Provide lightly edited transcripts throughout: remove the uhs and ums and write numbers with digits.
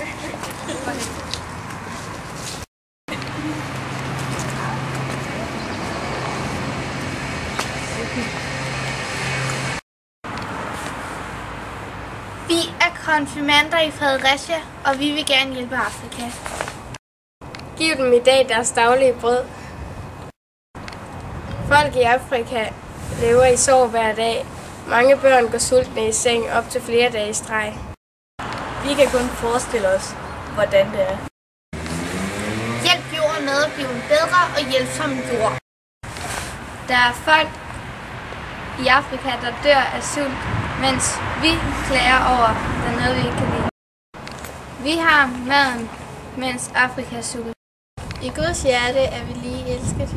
Vi er konfirmander i Fredericia, og vi vil gerne hjælpe Afrika. Giv dem i dag deres daglige brød. Folk i Afrika lever i sorg hver dag. Mange børn går sultne i seng op til flere dage i streg. Vi kan kun forestille os, hvordan det er. Hjælp jorden med at blive en bedre og hjælpsom jord. Der er folk i Afrika, der dør af sult, mens vi klager over, at der er noget, vi ikke kan lide. Vi har maden, mens Afrika sulter. I Guds hjerte er vi lige elsket.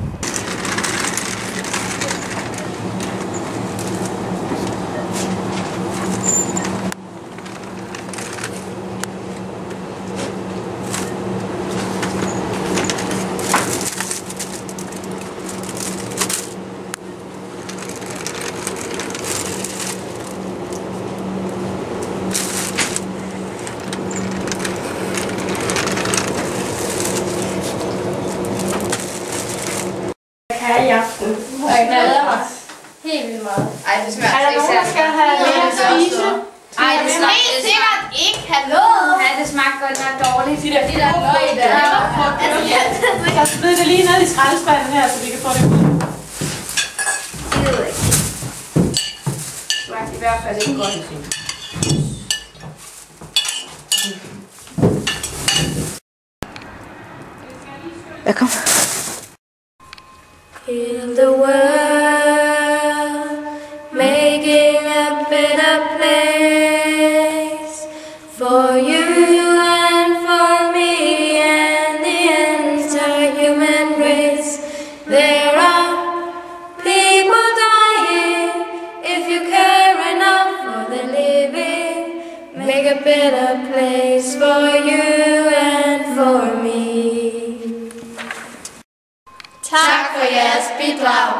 Her i aften. Jeg glæder mig Helt vildt meget. Ej, det smager Er der nogen, der skal have noget at spise? Ej, det smager Helt sikkert ikke. Hallo? Ja, det smager godt nok dårligt. De der løg der. Så smid det lige ned i skraldespanden her, så vi kan få det ud. Det ved jeg ikke. Det smager i hvert fald ikke godt. Jeg kom. Heal the world, making a better place for you and for me and the entire human race. There are people dying. If you care enough for the living, make a better place for you and for me. Tak for jeres bidrag.